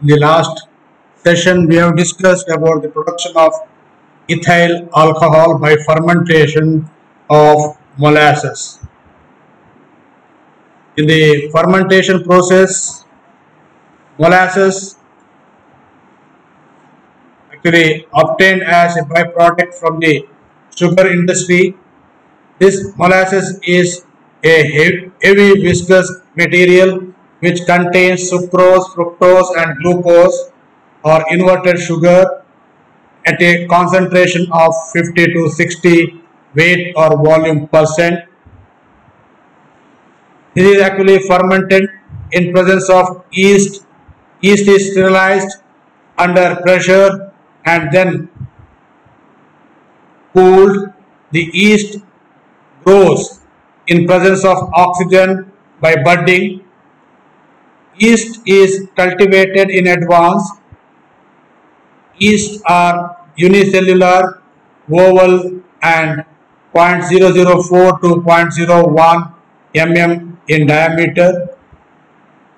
In the last session, we have discussed about the production of ethyl alcohol by fermentation of molasses. In the fermentation process, molasses actually obtained as a byproduct from the sugar industry. This molasses is a heavy viscous material which contains sucrose, fructose and glucose or inverted sugar at a concentration of 50 to 60 weight or volume percent. This is actually fermented in presence of yeast. Yeast is sterilized under pressure and then cooled. The yeast grows in presence of oxygen by budding. Yeast is cultivated in advance. Yeast are unicellular, oval and 0.004 to 0.01 mm in diameter.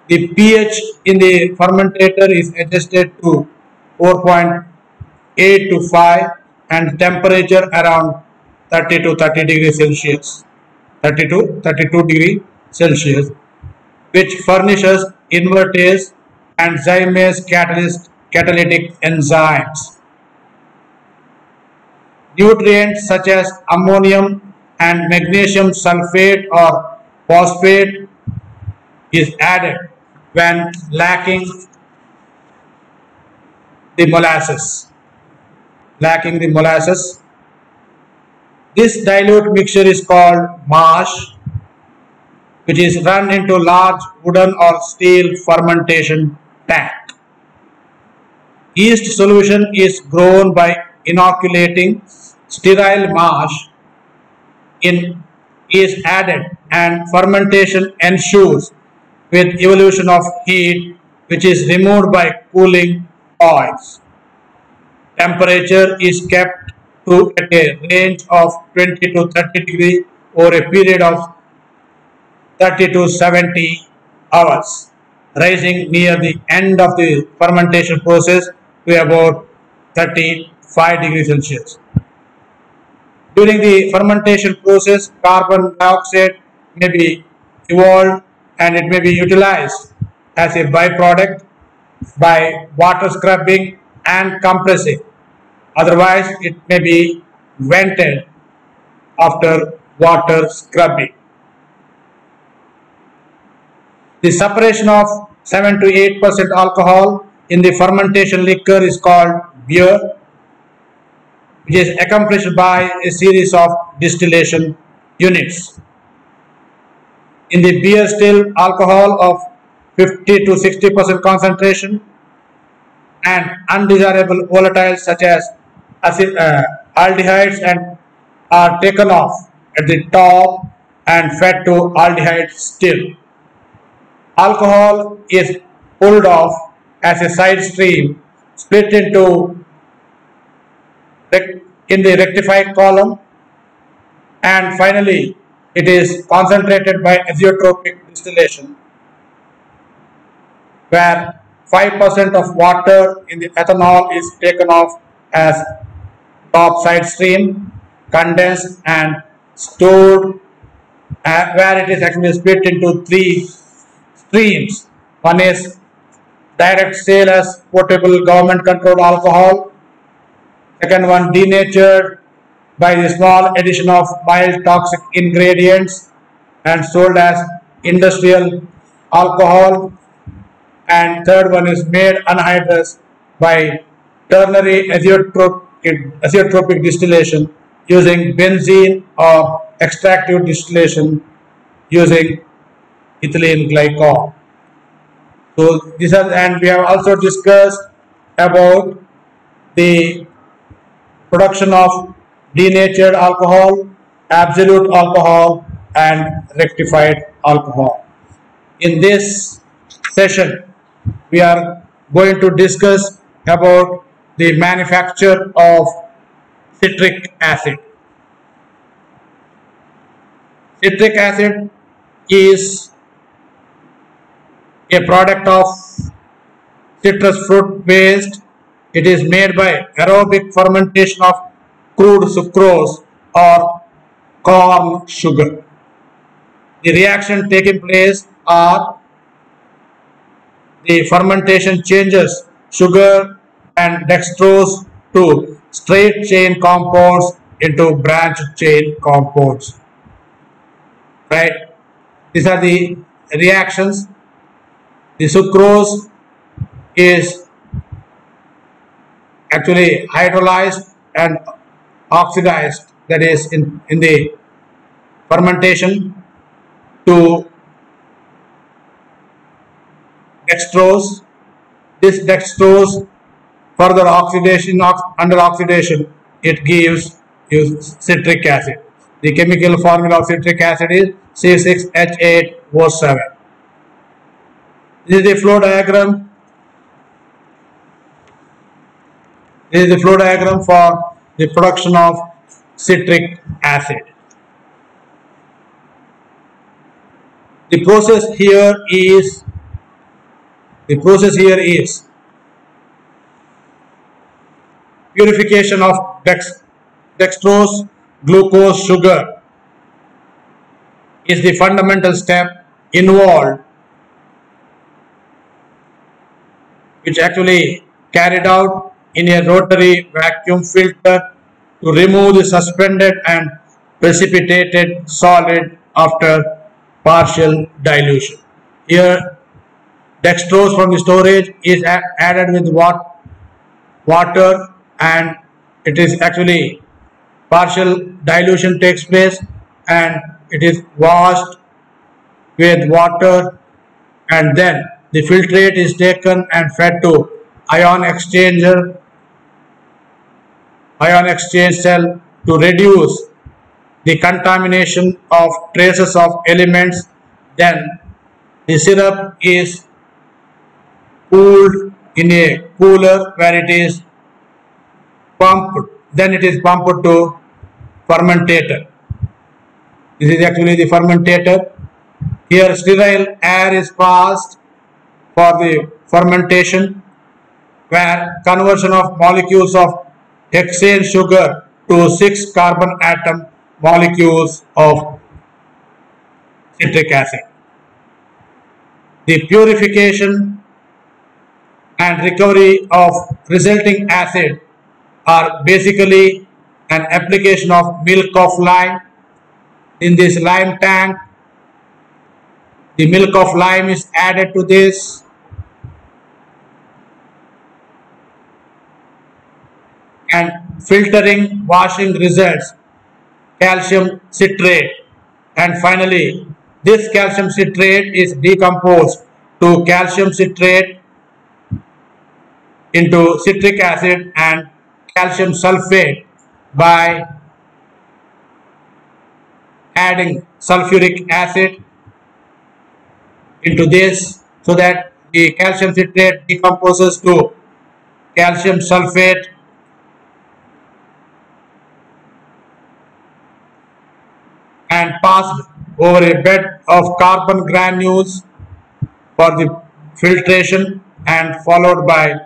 The pH in the fermentator is adjusted to 4.8 to 5 and temperature around 30 to 30 degrees Celsius, 30 to 32 degrees Celsius, which furnishes invertase and zymase catalytic enzymes. Nutrients such as ammonium and magnesium sulfate or phosphate is added when lacking the molasses. This dilute mixture is called mash, which is run into large wooden or steel fermentation tank. Yeast solution is grown by inoculating. Sterile mash is added and fermentation ensues with evolution of heat, which is removed by cooling oils. Temperature is kept to at a range of 20 to 30 degrees over a period of 30 to 70 hours, rising near the end of the fermentation process to about 35 degrees Celsius. During the fermentation process, carbon dioxide may be evolved and it may be utilized as a byproduct by water scrubbing and compressing. Otherwise, it may be vented after water scrubbing. The separation of 7 to 8% alcohol in the fermentation liquor is called beer, which is accomplished by a series of distillation units. In the beer still alcohol of 50 to 60% concentration and undesirable volatiles such as aldehydes and are taken off at the top and fed to aldehyde still. Alcohol is pulled off as a side stream, split into in the rectified column, and finally it is concentrated by azeotropic distillation, where 5% of water in the ethanol is taken off as top side stream, condensed and stored, where it is actually split into three streams. One is direct sale as potable government controlled alcohol. Second one, denatured by the small addition of mild toxic ingredients and sold as industrial alcohol. And third one is made anhydrous by ternary azeotropic distillation using benzene or extractive distillation using ethylene glycol. So these are, and we have also discussed about the production of denatured alcohol, absolute alcohol and rectified alcohol. In this session, we are going to discuss about the manufacture of citric acid. Citric acid is a product of citrus fruit paste. It is made by aerobic fermentation of crude sucrose or corn sugar. The reaction taking place are the fermentation changes sugar and dextrose to straight chain compounds into branched chain compounds. Right? These are the reactions. The sucrose is actually hydrolyzed and oxidized, that is in the fermentation, to dextrose. This dextrose further oxidation, under oxidation, it gives you citric acid. The chemical formula of citric acid is C6H8O7. This is the flow diagram. This is the flow diagram for the production of citric acid. The process here is purification of dextrose glucose sugar is the fundamental step involved, which actually carried out in a rotary vacuum filter to remove the suspended and precipitated solid after partial dilution. Here dextrose from the storage is added with water, and it is actually partial dilution takes place, and it is washed with water, and then the filtrate is taken and fed to ion exchange cell to reduce the contamination of traces of elements. Then the syrup is cooled in a cooler where it is pumped. Then it is pumped to fermentator. This is actually the fermentator. Here sterile air is passed for the fermentation, where conversion of molecules of hexane sugar to 6 carbon atom molecules of citric acid. The purification and recovery of resulting acid are basically an application of milk of lime. In this lime tank, the milk of lime is added to this, and filtering washing results calcium citrate, and finally this calcium citrate is decomposed to calcium citrate into citric acid and calcium sulfate by adding sulfuric acid into this, so that the calcium citrate decomposes to calcium sulfate and passed over a bed of carbon granules for the filtration, and followed by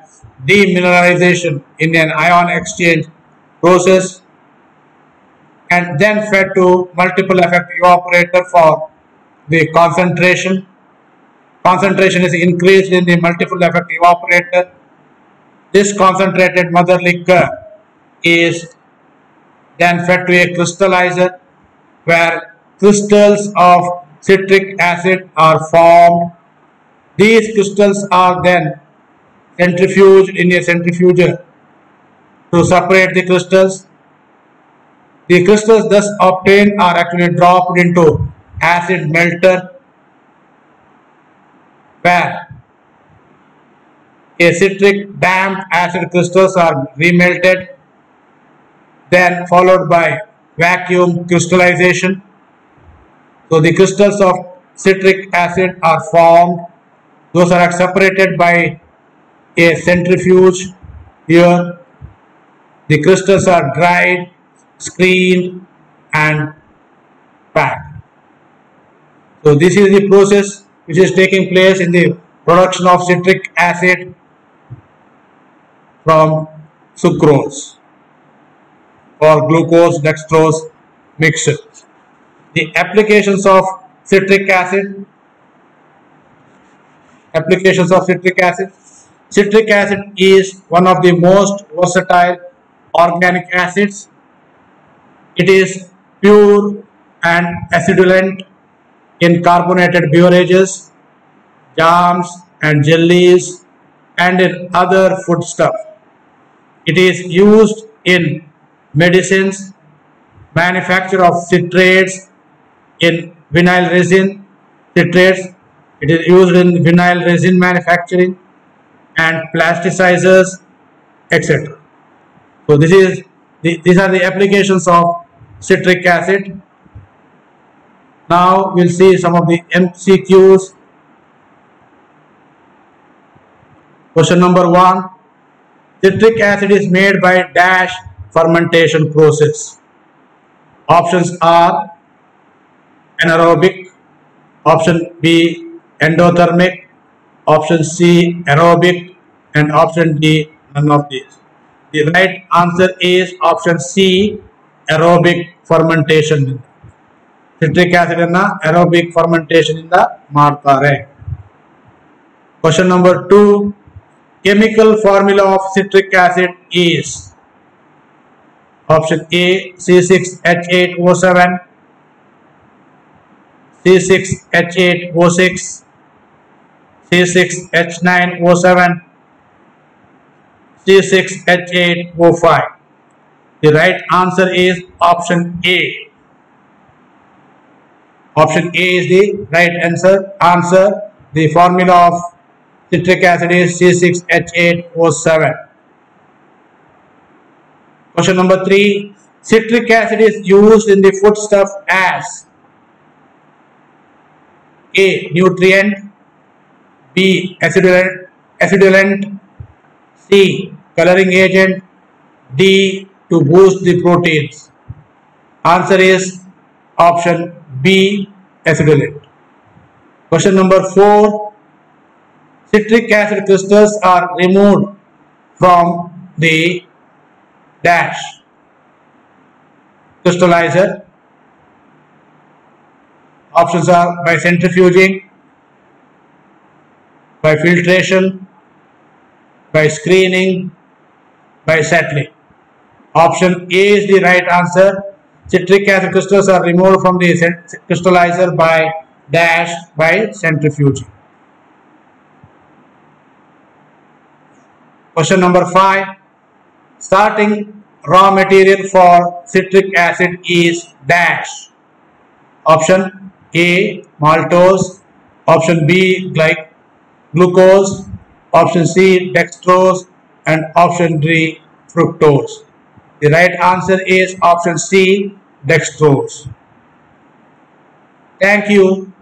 demineralization in an ion exchange process, and then fed to multiple effect evaporator for the concentration. Concentration is increased in the multiple effect evaporator. This concentrated mother liquor is then fed to a crystallizer, where crystals of citric acid are formed. These crystals are then centrifuged in a centrifuger to separate the crystals. The crystals thus obtained are actually dropped into acid melter, where a citric damp acid crystals are remelted, then followed by vacuum crystallization. So the crystals of citric acid are formed. Those are separated by a centrifuge. Here the crystals are dried, screened and packed. So this is the process which is taking place in the production of citric acid from sucrose or glucose dextrose mixture. The applications of citric acid. Applications of citric acid. Citric acid is one of the most versatile organic acids. It is pure and acidulant in carbonated beverages, jams and jellies, and in other foodstuff. It is used in medicines, manufacture of citrates, in vinyl resin citrates. It is used in vinyl resin manufacturing and plasticizers, etc. So these are the applications of citric acid. Now we'll see some of the MCQs. Question number 1. Citric acid is made by dash fermentation process. Options are anaerobic, option B endothermic, option C aerobic, and option D none of these. The right answer is option C aerobic fermentation. Citric acid anna aerobic fermentation inda ಮಾಡ್ತಾರೆ. Question number 2. Chemical formula of citric acid is option A C6H8O7, C6H8O6, C6H9O7, C6H8O5. The right answer is option A. Option A is the right answer. The formula of citric acid is C6H8O7. Question number 3. Citric acid is used in the foodstuff as A. Nutrient, B. Acidulant, C. Coloring agent, D. To boost the proteins. Answer is option B. Acidulant. Question number 4. Citric acid crystals are removed from the dash crystallizer. Options are by centrifuging, by filtration, by screening, by settling. Option A is the right answer. Citric acid crystals are removed from the crystallizer by centrifuging. Question number 5. Starting raw material for citric acid is dash. Option A maltose, option B glucose, option C dextrose, and option D fructose. The right answer is option C dextrose. Thank you.